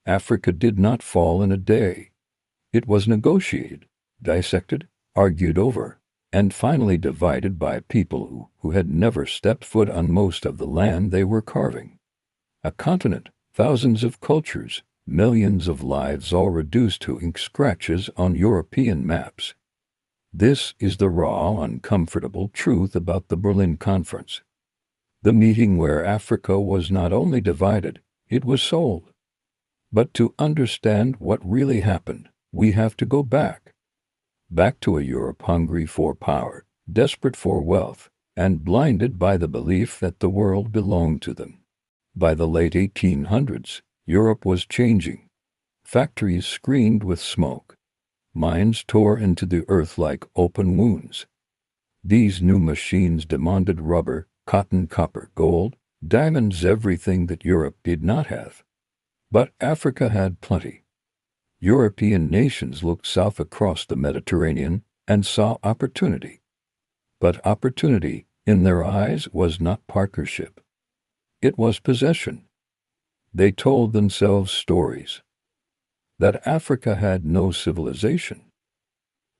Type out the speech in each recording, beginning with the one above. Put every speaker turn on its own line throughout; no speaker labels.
Africa did not fall in a day. It was negotiated, dissected, argued over, and finally divided by people who had never stepped foot on most of the land they were carving. A continent, thousands of cultures, millions of lives all reduced to ink scratches on European maps. This is the raw, uncomfortable truth about the Berlin Conference. The meeting where Africa was not only divided, it was sold. But to understand what really happened, we have to go back. Back to a Europe hungry for power, desperate for wealth, and blinded by the belief that the world belonged to them. By the late 1800s, Europe was changing. Factories screamed with smoke. Mines tore into the earth like open wounds. These new machines demanded rubber, cotton, copper, gold, diamonds, everything that Europe did not have. But Africa had plenty. European nations looked south across the Mediterranean and saw opportunity. But opportunity, in their eyes, was not partnership. It was possession. They told themselves stories. That Africa had no civilization.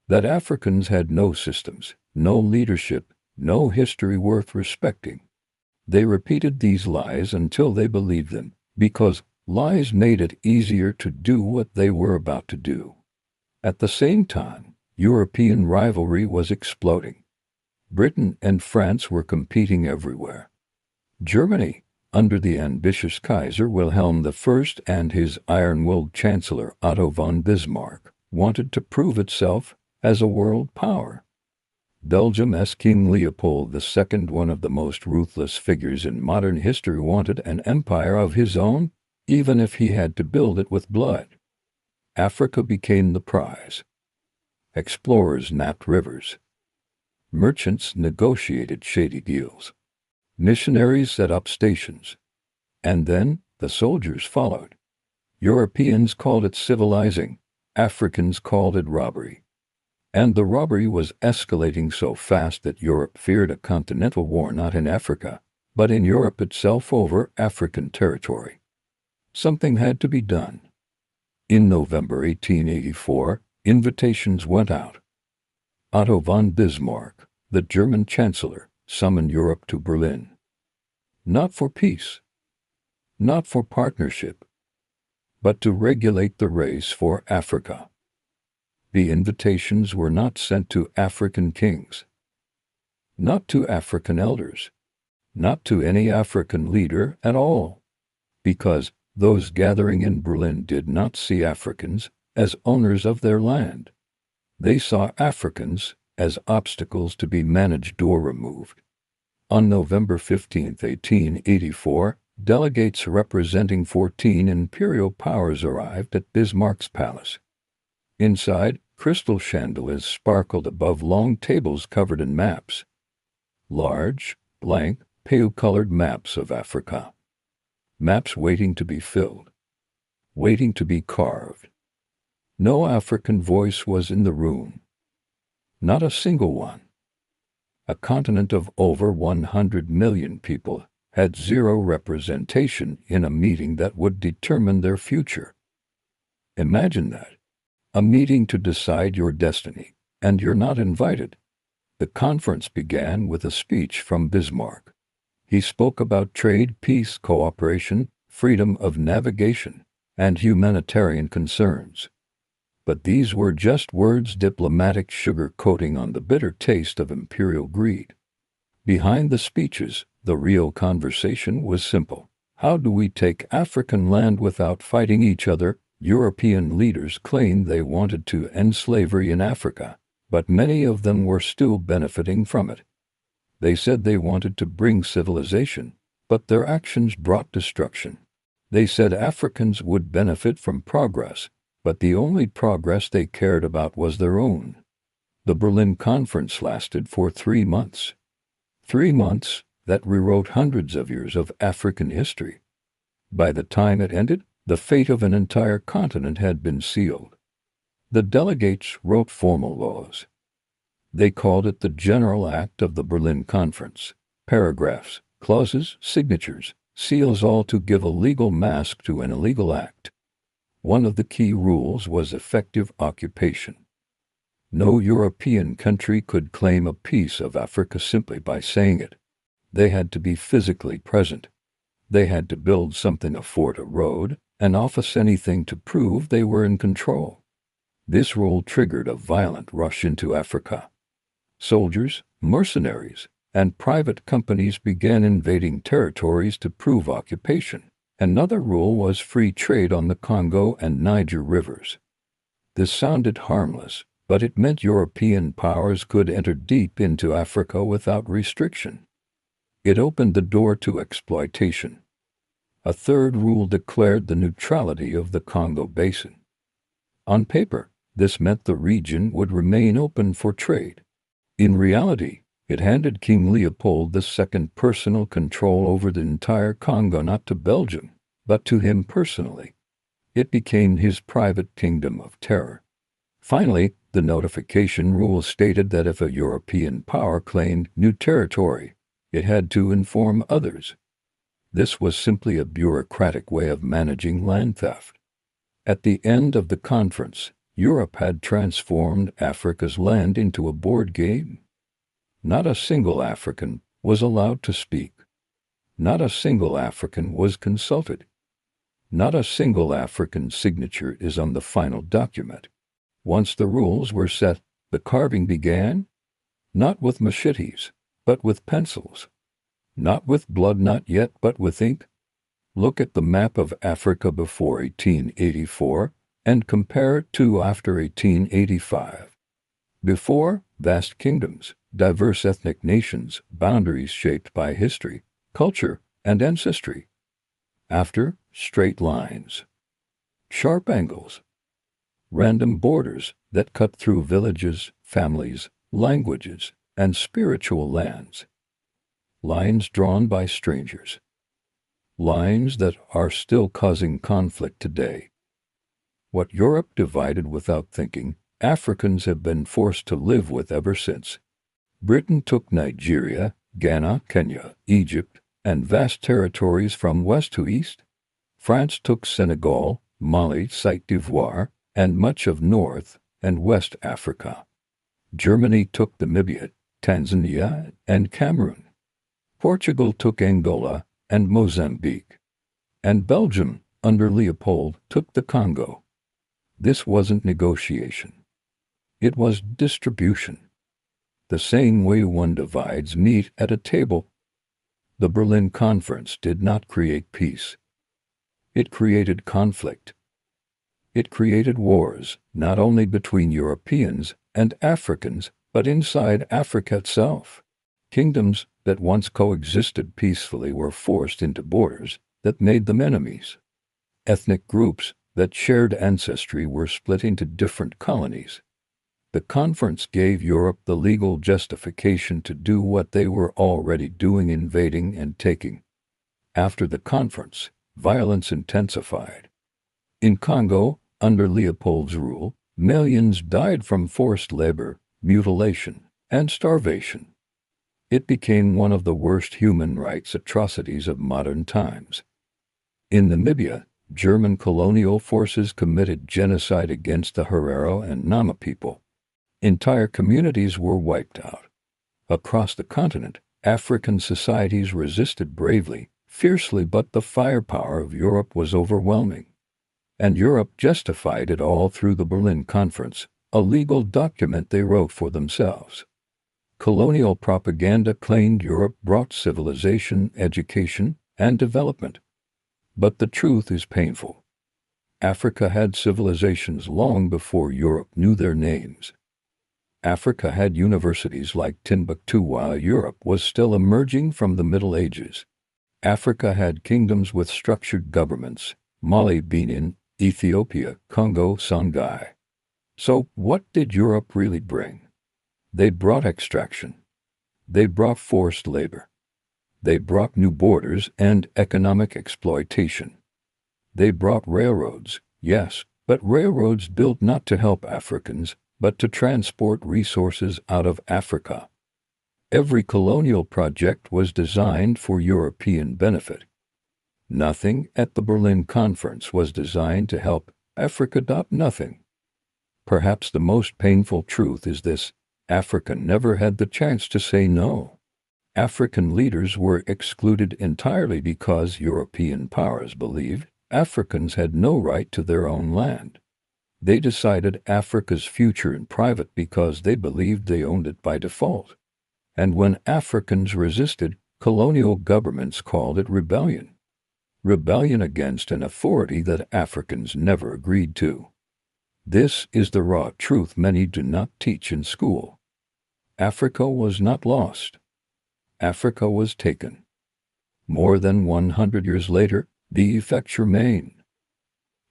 That Africans had no systems, no leadership, no history worth respecting. They repeated these lies until they believed them, because lies made it easier to do what they were about to do. At the same time, European rivalry was exploding. Britain and France were competing everywhere. Germany, under the ambitious Kaiser Wilhelm I and his iron-willed Chancellor Otto von Bismarck, wanted to prove itself as a world power. Belgium's King Leopold II, one of the most ruthless figures in modern history, wanted an empire of his own, even if he had to build it with blood. Africa became the prize. Explorers mapped rivers. Merchants negotiated shady deals. Missionaries set up stations. And then the soldiers followed. Europeans called it civilizing. Africans called it robbery. And the robbery was escalating so fast that Europe feared a continental war not in Africa, but in Europe itself over African territory. Something had to be done. In November 1884, invitations went out. Otto von Bismarck, the German Chancellor, summoned Europe to Berlin. Not for peace, not for partnership, but to regulate the race for Africa. The invitations were not sent to African kings, not to African elders, not to any African leader at all, because those gathering in Berlin did not see Africans as owners of their land. They saw Africans as obstacles to be managed or removed. On November 15, 1884, delegates representing 14 imperial powers arrived at Bismarck's palace. Inside, crystal chandeliers sparkled above long tables covered in maps. Large, blank, pale-colored maps of Africa. Maps waiting to be filled, waiting to be carved. No African voice was in the room. Not a single one. A continent of over 100 million people had zero representation in a meeting that would determine their future. Imagine that. A meeting to decide your destiny, and you're not invited. The conference began with a speech from Bismarck. He spoke about trade, peace, cooperation, freedom of navigation, and humanitarian concerns. But these were just words, diplomatic sugar coating on the bitter taste of imperial greed. Behind the speeches, the real conversation was simple. How do we take African land without fighting each other? European leaders claimed they wanted to end slavery in Africa, but many of them were still benefiting from it. They said they wanted to bring civilization, but their actions brought destruction. They said Africans would benefit from progress, but the only progress they cared about was their own. The Berlin Conference lasted for 3 months. 3 months that rewrote hundreds of years of African history. By the time it ended, the fate of an entire continent had been sealed. The delegates wrote formal laws. They called it the General Act of the Berlin Conference. Paragraphs, clauses, signatures, seals, all to give a legal mask to an illegal act. One of the key rules was effective occupation. No European country could claim a piece of Africa simply by saying it. They had to be physically present. They had to build something, a fort, a road, an office, anything to prove they were in control. This rule triggered a violent rush into Africa. Soldiers, mercenaries, and private companies began invading territories to prove occupation. Another rule was free trade on the Congo and Niger rivers. This sounded harmless, but it meant European powers could enter deep into Africa without restriction. It opened the door to exploitation. A third rule declared the neutrality of the Congo Basin. On paper, this meant the region would remain open for trade. In reality, it handed King Leopold II personal control over the entire Congo, not to Belgium, but to him personally. It became his private kingdom of terror. Finally, the notification rule stated that if a European power claimed new territory, it had to inform others. This was simply a bureaucratic way of managing land theft. At the end of the conference, Europe had transformed Africa's land into a board game. Not a single African was allowed to speak. Not a single African was consulted. Not a single African signature is on the final document. Once the rules were set, the carving began, not with machetes, but with pencils. Not with blood, not yet, but with ink. Look at the map of Africa before 1884 and compare it to after 1885. Before, vast kingdoms, diverse ethnic nations, boundaries shaped by history, culture, and ancestry. After, straight lines, sharp angles, random borders that cut through villages, families, languages, and spiritual lands. Lines drawn by strangers. Lines that are still causing conflict today. What Europe divided without thinking, Africans have been forced to live with ever since. Britain took Nigeria, Ghana, Kenya, Egypt, and vast territories from west to east. France took Senegal, Mali, Côte d'Ivoire, and much of North and West Africa. Germany took Namibia, Tanzania, and Cameroon. Portugal took Angola and Mozambique. And Belgium, under Leopold, took the Congo. This wasn't negotiation. It was distribution. The same way one divides meat at a table. The Berlin Conference did not create peace. It created conflict. It created wars, not only between Europeans and Africans, but inside Africa itself. Kingdoms that once coexisted peacefully were forced into borders that made them enemies. Ethnic groups that shared ancestry were split into different colonies. The conference gave Europe the legal justification to do what they were already doing, invading and taking. After the conference, violence intensified. In Congo, under Leopold's rule, millions died from forced labor, mutilation, and starvation. It became one of the worst human rights atrocities of modern times. In Namibia, German colonial forces committed genocide against the Herero and Nama people. Entire communities were wiped out. Across the continent, African societies resisted bravely, fiercely, but the firepower of Europe was overwhelming. And Europe justified it all through the Berlin Conference, a legal document they wrote for themselves. Colonial propaganda claimed Europe brought civilization, education, and development. But the truth is painful. Africa had civilizations long before Europe knew their names. Africa had universities like Timbuktu while Europe was still emerging from the Middle Ages. Africa had kingdoms with structured governments, Mali, Benin, Ethiopia, Congo, Songhai. So what did Europe really bring? They brought extraction. They brought forced labor. They brought new borders and economic exploitation. They brought railroads, yes, but railroads built not to help Africans, but to transport resources out of Africa. Every colonial project was designed for European benefit. Nothing at the Berlin Conference was designed to help Africa. Nothing. Perhaps the most painful truth is this: Africa never had the chance to say no. African leaders were excluded entirely because European powers believed Africans had no right to their own land. They decided Africa's future in private because they believed they owned it by default. And when Africans resisted, colonial governments called it rebellion. Rebellion against an authority that Africans never agreed to. This is the raw truth many do not teach in school. Africa was not lost. Africa was taken. More than 100 years later, the effects remain.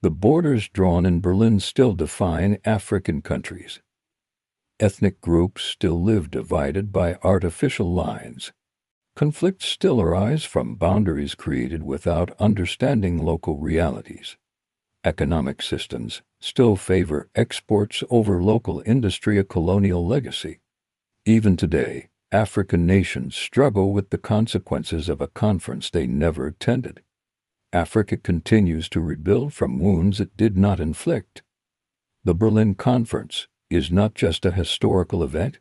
The borders drawn in Berlin still define African countries. Ethnic groups still live divided by artificial lines. Conflicts still arise from boundaries created without understanding local realities. Economic systems still favor exports over local industry, a colonial legacy. Even today, African nations struggle with the consequences of a conference they never attended. Africa continues to rebuild from wounds it did not inflict. The Berlin Conference is not just a historical event.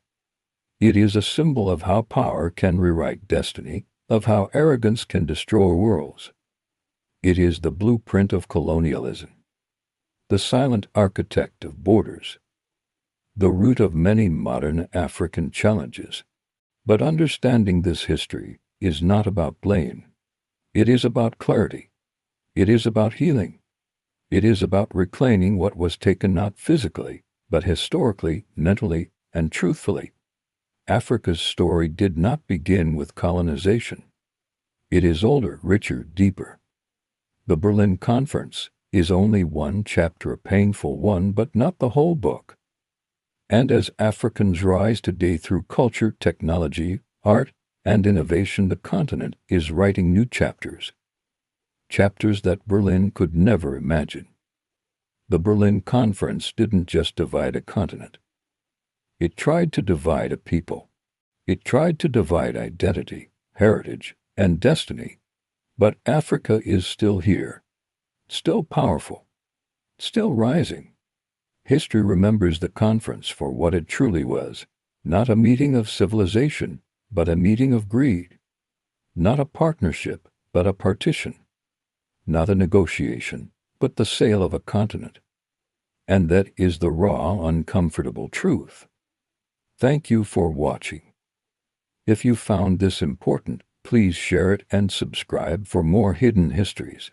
It is a symbol of how power can rewrite destiny, of how arrogance can destroy worlds. It is the blueprint of colonialism, the silent architect of borders, the root of many modern African challenges. But understanding this history is not about blame. It is about clarity. It is about healing. It is about reclaiming what was taken not physically, but historically, mentally, and truthfully. Africa's story did not begin with colonization. It is older, richer, deeper. The Berlin Conference is only one chapter, a painful one, but not the whole book. And as Africans rise today through culture, technology, art, and innovation, the continent is writing new chapters. Chapters that Berlin could never imagine. The Berlin Conference didn't just divide a continent. It tried to divide a people. It tried to divide identity, heritage, and destiny. But Africa is still here, still powerful, still rising. History remembers the conference for what it truly was, not a meeting of civilization, but a meeting of greed. Not a partnership, but a partition. Not a negotiation, but the sale of a continent. And that is the raw, uncomfortable truth. Thank you for watching. If you found this important, please share it and subscribe for more hidden histories.